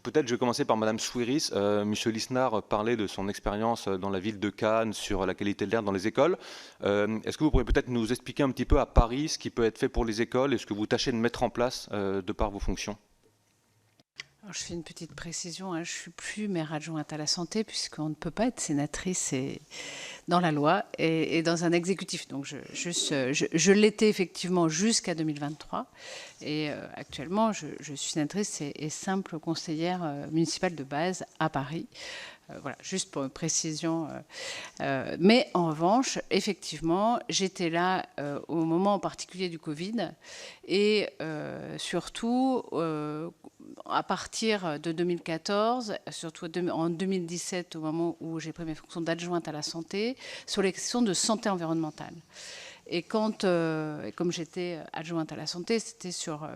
Peut-être je vais commencer par Madame Chouiris. Monsieur Lisnard parlait de son expérience dans la ville de Cannes sur la qualité de l'air dans les écoles. Est-ce que vous pourriez peut-être nous expliquer un petit peu à Paris ce qui peut être fait pour les écoles et ce que vous tâchez de mettre en place de par vos fonctions? Alors, je fais une petite précision, hein, je ne suis plus maire adjointe à la santé puisqu'on ne peut pas être sénatrice dans la loi et dans un exécutif. Donc je l'étais effectivement jusqu'à 2023 et actuellement je suis sénatrice et simple conseillère municipale de base à Paris. Voilà, juste pour une précision. Mais en revanche, effectivement, j'étais là au moment en particulier du Covid et surtout à partir de 2014, surtout en 2017, au moment où j'ai pris mes fonctions d'adjointe à la santé, sur les questions de santé environnementale. Et comme j'étais adjointe à la santé, c'était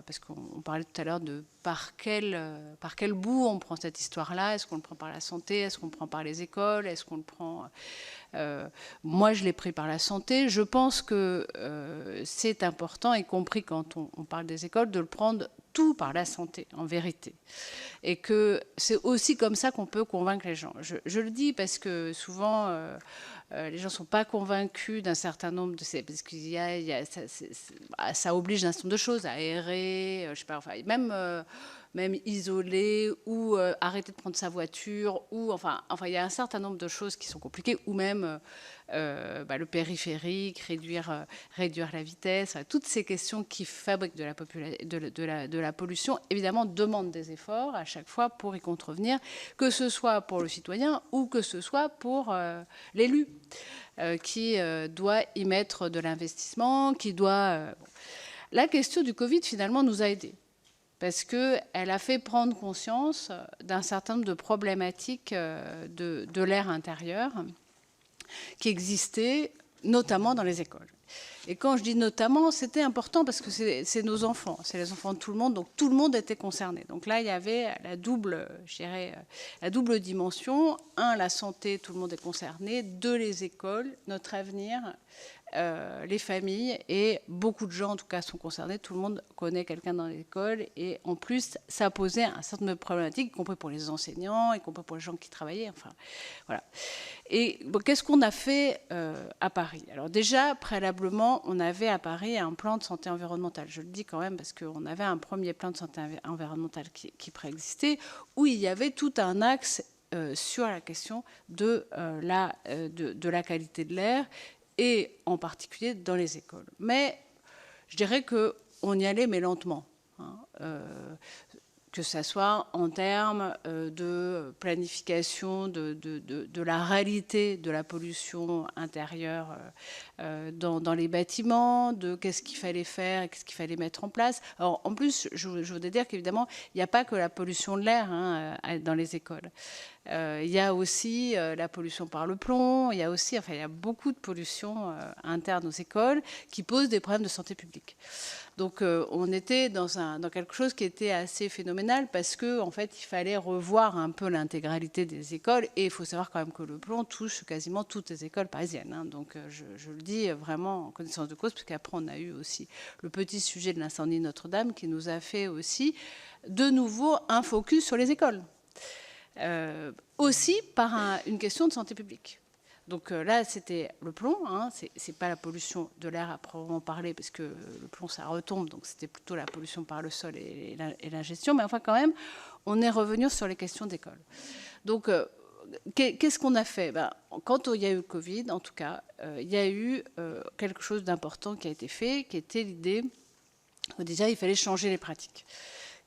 parce qu'on parlait tout à l'heure de par quel bout on prend cette histoire-là. Est-ce qu'on le prend par la santé? Est-ce qu'on le prend par les écoles? Est-ce qu'on le prend... moi, je l'ai pris par la santé. Je pense que c'est important, y compris quand on parle des écoles, de le prendre tout par la santé, en vérité. Et que c'est aussi comme ça qu'on peut convaincre les gens. Je le dis parce que souvent... les gens ne sont pas convaincus d'un certain nombre de ces... Parce que ça oblige un certain nombre de choses, à aérer, je sais pas, enfin, même isoler ou arrêter de prendre sa voiture, ou enfin, il y a un certain nombre de choses qui sont compliquées, ou même le périphérique, réduire la vitesse, toutes ces questions qui fabriquent de la pollution, évidemment, demandent des efforts à chaque fois pour y contrevenir, que ce soit pour le citoyen ou que ce soit pour l'élu qui doit y mettre de l'investissement, qui doit... La question du Covid, finalement, nous a aidés parce qu'elle a fait prendre conscience d'un certain nombre de problématiques de l'air intérieur qui existaient notamment dans les écoles. Et quand je dis notamment, c'était important parce que c'est nos enfants, c'est les enfants de tout le monde, donc tout le monde était concerné. Donc là, il y avait la double dimension. Un, la santé, tout le monde est concerné. Deux, les écoles, notre avenir, les familles, et beaucoup de gens en tout cas sont concernés. Tout le monde connaît quelqu'un dans l'école, et en plus ça posait un certain nombre de problématiques, y compris pour les enseignants, y compris pour les gens qui travaillaient, enfin voilà. Et bon, qu'est-ce qu'on a fait à Paris? Alors déjà, préalablement, on avait à Paris un plan de santé environnementale. Je le dis quand même parce qu'on avait un premier plan de santé environnementale qui préexistait, où il y avait tout un axe sur la question de la qualité de l'air, et en particulier dans les écoles. Mais je dirais qu'on y allait, mais lentement. Hein, que ce soit en termes de planification de la réalité de la pollution intérieure dans les bâtiments, de qu'est-ce qu'il fallait faire et qu'est-ce qu'il fallait mettre en place. Alors, en plus, je voudrais dire qu'évidemment, il n'y a pas que la pollution de l'air dans les écoles. Il y a aussi la pollution par le plomb, il y a beaucoup de pollution interne aux écoles qui posent des problèmes de santé publique. Donc on était dans quelque chose qui était assez phénoménal parce qu'en fait, il fallait revoir un peu l'intégralité des écoles, et il faut savoir quand même que le plomb touche quasiment toutes les écoles parisiennes. Hein. Donc je le dis vraiment en connaissance de cause, parce qu'après on a eu aussi le petit sujet de l'incendie de Notre-Dame qui nous a fait aussi de nouveau un focus sur les écoles. Aussi par une question de santé publique. Donc là, c'était le plomb, hein, c'est pas la pollution de l'air à proprement parler, parce que le plomb, ça retombe, donc c'était plutôt la pollution par le sol et l'ingestion, mais enfin quand même, on est revenu sur les questions d'école. Donc, qu'est-ce qu'on a fait? Quand il y a eu le Covid, en tout cas, il y a eu quelque chose d'important qui a été fait, qui était l'idée que déjà, il fallait changer les pratiques.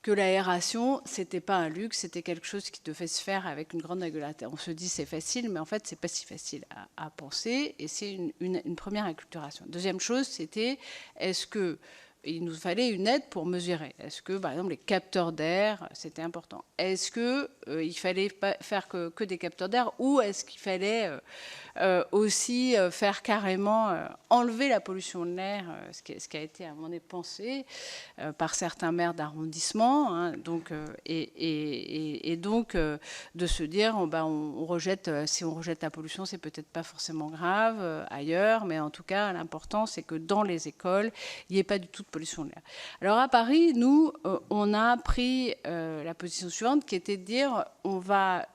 Que l'aération, c'était pas un luxe, c'était quelque chose qui devait se faire avec une grande régularité. On se dit c'est facile, mais en fait c'est pas si facile à penser, et c'est une première acculturation. Deuxième chose, c'était est-ce que il nous fallait une aide pour mesurer. Est-ce que, par exemple, les capteurs d'air, c'était important? Est-ce qu'il fallait pas faire que des capteurs d'air, ou est-ce qu'il fallait aussi faire carrément enlever la pollution de l'air, ce qui a été à un moment donné pensé par certains maires d'arrondissement, hein, donc, et donc de se dire on rejette, si on rejette la pollution, c'est peut-être pas forcément grave ailleurs, mais en tout cas l'important c'est que dans les écoles il n'y ait pas du tout pollution de l'air. Alors à Paris, nous, on a pris la position suivante, qui était de dire on va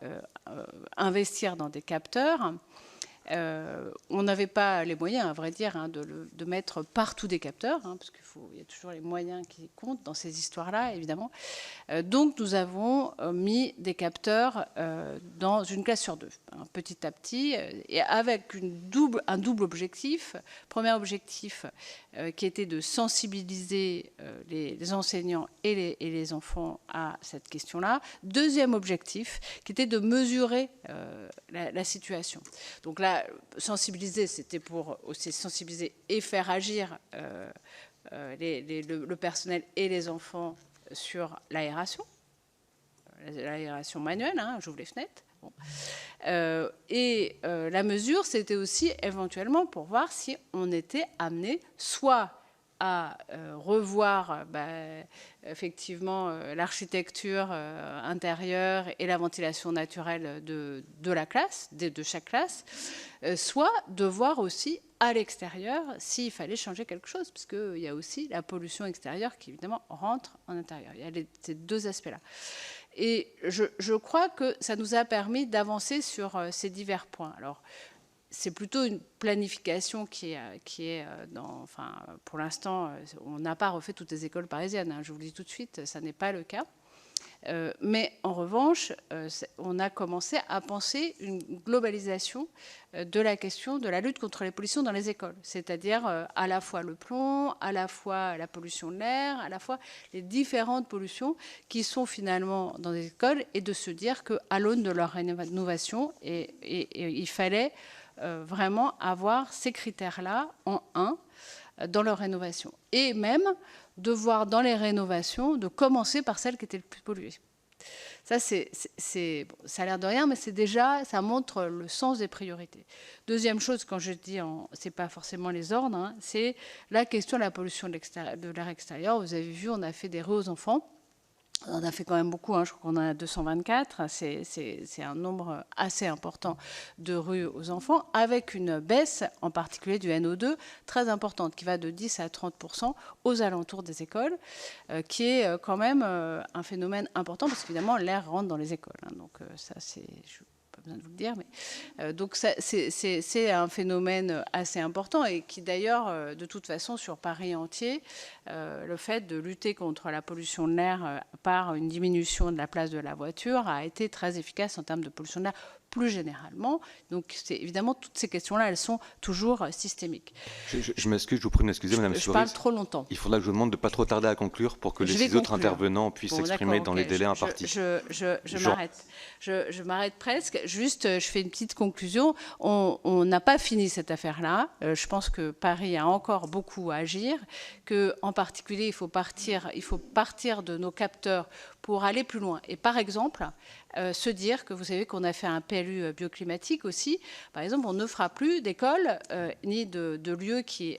investir dans des capteurs. On n'avait pas les moyens, à vrai dire, hein, de mettre partout des capteurs, hein, parce qu'il y a toujours les moyens qui comptent dans ces histoires-là, évidemment. Donc, nous avons mis des capteurs dans une classe sur deux, hein, petit à petit, et avec un double objectif. Premier objectif qui était de sensibiliser les enseignants et les enfants à cette question-là. Deuxième objectif qui était de mesurer la situation. Donc là, sensibiliser, c'était pour aussi sensibiliser et faire agir le personnel et les enfants sur l'aération manuelle, hein, j'ouvre les fenêtres. Bon. La mesure, c'était aussi éventuellement pour voir si on était amené soit à revoir effectivement l'architecture intérieure et la ventilation naturelle de la classe, de chaque classe, soit de voir aussi à l'extérieur s'il fallait changer quelque chose, parce qu'il y a aussi la pollution extérieure qui évidemment rentre en intérieur. Il y a ces deux aspects-là. Et je crois que ça nous a permis d'avancer sur ces divers points. Alors, c'est plutôt une planification qui est enfin, pour l'instant, on n'a pas refait toutes les écoles parisiennes, hein, je vous le dis tout de suite, ça n'est pas le cas. Mais en revanche, on a commencé à penser une globalisation de la question de la lutte contre les pollutions dans les écoles, c'est-à-dire à la fois le plomb, à la fois la pollution de l'air, à la fois les différentes pollutions qui sont finalement dans les écoles, et de se dire qu'à l'aune de leur rénovation, il fallait vraiment avoir ces critères-là en un dans leur rénovation. Et même de voir dans les rénovations, de commencer par celles qui étaient le plus polluées. Ça, ça a l'air de rien, mais c'est déjà, ça montre le sens des priorités. Deuxième chose, quand je dis, c'est pas forcément les ordres, hein, c'est la question de la pollution de l'air extérieur. Vous avez vu, on a fait des rues aux enfants. On en a fait quand même beaucoup, hein, je crois qu'on en a 224, c'est un nombre assez important de rues aux enfants, avec une baisse en particulier du NO2 très importante, qui va de 10 à 30% aux alentours des écoles, qui est quand même un phénomène important, parce qu'évidemment l'air rentre dans les écoles, hein, donc ça c'est... Pas besoin de vous le dire, mais donc c'est un phénomène assez important, et qui d'ailleurs, de toute façon, sur Paris entier, le fait de lutter contre la pollution de l'air par une diminution de la place de la voiture a été très efficace en termes de pollution de l'air plus généralement. Donc évidemment, toutes ces questions-là, elles sont toujours systémiques. Je m'excuse, je vous prie de m'excuser, Madame Souris. Je parle trop longtemps. Il faudra que je vous demande de ne pas trop tarder à conclure pour que les 6 autres intervenants puissent s'exprimer dans les délais impartis. Je m'arrête. Je m'arrête presque. Juste, je fais une petite conclusion. On n'a pas fini cette affaire-là. Je pense que Paris a encore beaucoup à agir, qu'en particulier, il faut partir de nos capteurs pour aller plus loin. Et par exemple, se dire que vous savez qu'on a fait un PLU bioclimatique aussi. Par exemple, on ne fera plus d'écoles ni de lieux qui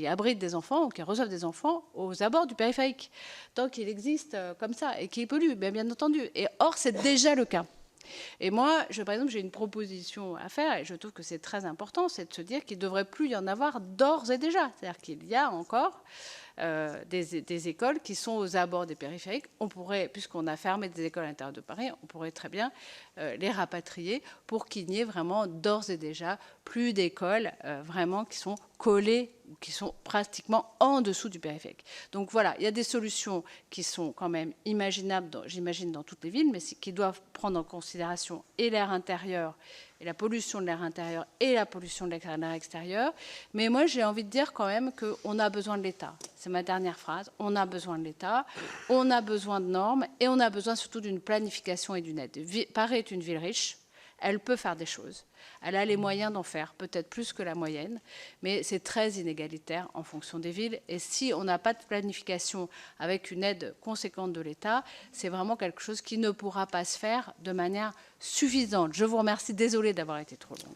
abritent des enfants ou qui reçoivent des enfants aux abords du périphérique, tant qu'il existe comme ça et qui pollue, bien entendu. Et or, c'est déjà le cas. Et moi, par exemple, j'ai une proposition à faire, et je trouve que c'est très important, c'est de se dire qu'il ne devrait plus y en avoir d'ores et déjà. C'est-à-dire qu'il y a encore des écoles qui sont aux abords des périphériques. On pourrait, puisqu'on a fermé des écoles à l'intérieur de Paris, on pourrait très bien les rapatrier pour qu'il n'y ait vraiment d'ores et déjà plus d'écoles vraiment qui sont collées, qui sont pratiquement en dessous du périphérique. Donc voilà, il y a des solutions qui sont quand même imaginables, j'imagine, dans toutes les villes, mais qui doivent prendre en considération et l'air intérieur, et la pollution de l'air intérieur et la pollution de l'air extérieur. Mais moi, j'ai envie de dire quand même qu'on a besoin de l'État. C'est ma dernière phrase. On a besoin de l'État, on a besoin de normes, et on a besoin surtout d'une planification et d'une aide. Paris est une ville riche. Elle peut faire des choses. Elle a les moyens d'en faire, peut-être plus que la moyenne, mais c'est très inégalitaire en fonction des villes. Et si on n'a pas de planification avec une aide conséquente de l'État, c'est vraiment quelque chose qui ne pourra pas se faire de manière suffisante. Je vous remercie. Désolée d'avoir été trop longue.